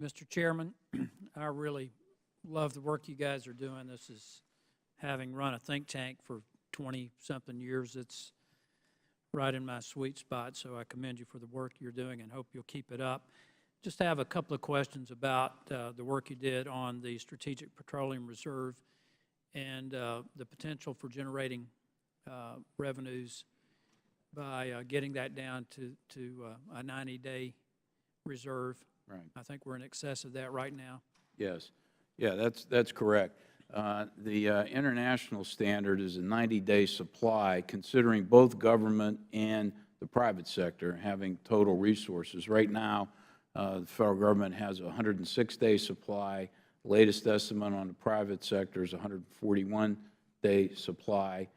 Mr. Chairman, I really love the work you guys are doing. This is, having run a think tank for 20-something years, it's right in my sweet spot, so I commend you for the work you're doing and hope you'll keep it up. Just have a couple of questions about the work you did on the Strategic Petroleum Reserve and the potential for generating revenues by getting that down to a 90-day reserve. Right. I think we're in excess of that right now. Yes. Yeah, that's correct. The international standard is a 90-day supply, considering both government and the private sector having total resources. Right now, the federal government has a 106-day supply. Latest estimate on the private sector is a 141-day supply.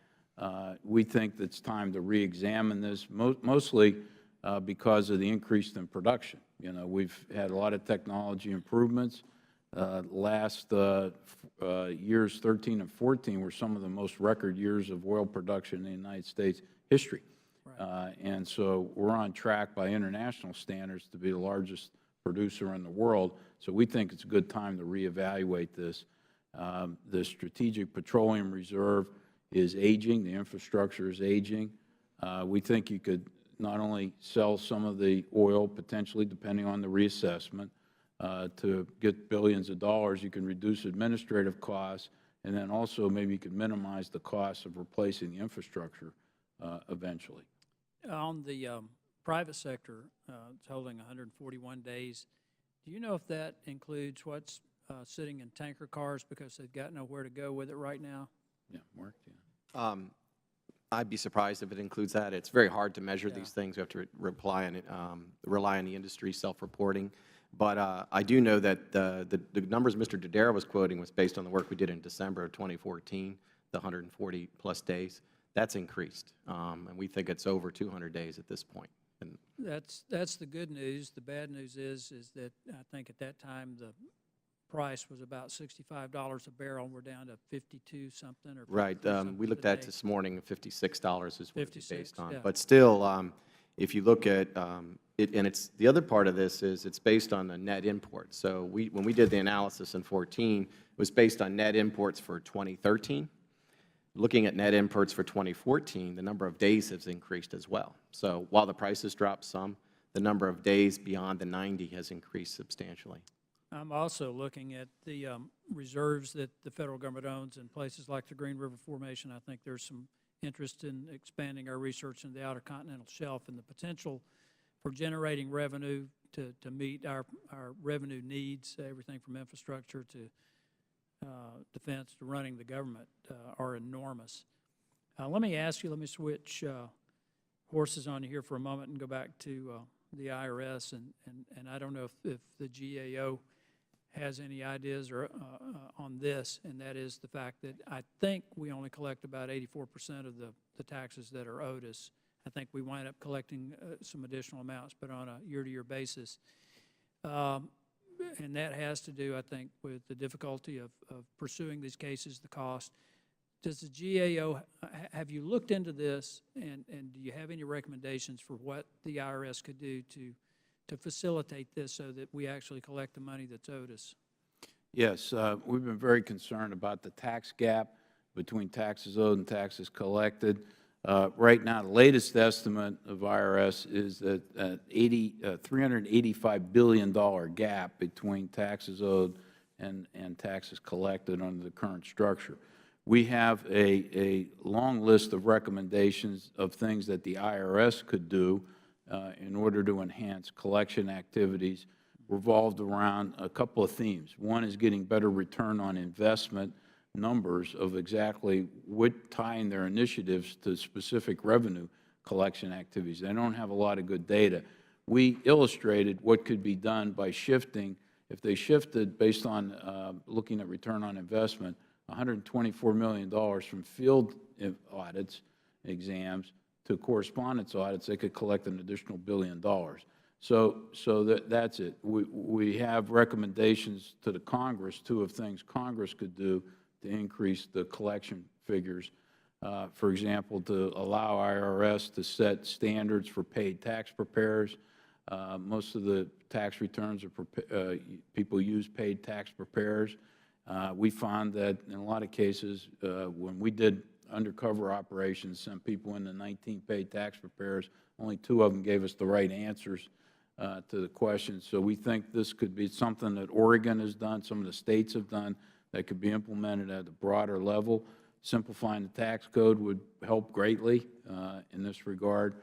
We think that it's time to re-examine this, mostly because of the increase in production. You know, we've had a lot of technology improvements. Last years 13 and 14 were some of the most record years of oil production in the United States history. Right. And so we're on track by international standards to be the largest producer in the world. So we think it's a good time to reevaluate this. The Strategic Petroleum Reserve is aging. The infrastructure is aging. We think you could not only sell some of the oil, potentially, depending on the reassessment, to get billions of dollars. You can reduce administrative costs, and then also maybe you could minimize the cost of replacing the infrastructure eventually. On the private sector, it's holding 141 days. Do you know if that includes what's sitting in tanker cars because they've got nowhere to go with it right now? Yeah, Mark. Yeah. I'd be surprised if it includes that. It's very hard to measure these things. We have to rely on the industry self-reporting. But I do know that the numbers Mr. Dodaro was quoting was based on the work we did in December of 2014, the 140-plus days. That's increased, and we think it's over 200 days at this point. And that's the good news. The bad news is that I think at that time the price was about $65 a barrel. We're down to 52 something or right. Something we looked today. at this morning. $56 is what it's based on. Yeah. But still, if you look at it, and it's the other part of this is it's based on the net imports. So when we did the analysis in 14, it was based on net imports for 2013. Looking at net imports for 2014, the number of days has increased as well. So while the prices dropped some, the number of days beyond the 90 has increased substantially. I'm also looking at the reserves that the federal government owns in places like the Green River Formation. I think there's some interest in expanding our research in the Outer Continental Shelf and the potential for generating revenue to meet our revenue needs, everything from infrastructure to defense to running the government are enormous. Let me ask you, let me switch horses on you here for a moment and go back to the IRS, and I don't know if the GAO has any ideas or on this, and that is the fact that I think we only collect about 84% of the taxes that are owed us. I think we wind up collecting some additional amounts, but on a year-to-year basis. And that has to do, I think, with the difficulty of pursuing these cases, the cost. Does the GAO, have you looked into this, and do you have any recommendations for what the IRS could do to facilitate this so that we actually collect the money that's owed us? Yes, we've been very concerned about the tax gap between taxes owed and taxes collected. Right now, the latest estimate of IRS is that $385 billion gap between taxes owed and taxes collected under the current structure. We have a long list of recommendations of things that the IRS could do in order to enhance collection activities revolved around a couple of themes. One is getting better return on investment numbers of exactly what tying their initiatives to specific revenue collection activities. They don't have a lot of good data. We illustrated what could be done by shifting, if they shifted based on looking at return on investment, $124 million from field audits, exams, to correspondence audits, they could collect an additional $1 billion. So that's it. We have recommendations to the Congress, too, of things Congress could do to increase the collection figures. For example, to allow IRS to set standards for paid tax preparers, Most of the tax returns are people use paid tax preparers. We found that in a lot of cases, when we did undercover operations, sent people into 19 paid tax preparers, only 2 of them gave us the right answers to the questions. So we think this could be something that Oregon has done, some of the states have done, that could be implemented at a broader level. Simplifying the tax code would help greatly in this regard.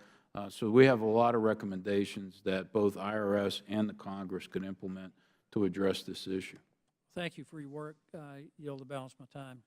So we have a lot of recommendations that both IRS and the Congress could implement to address this issue. Thank you for your work. I yield the balance of my time.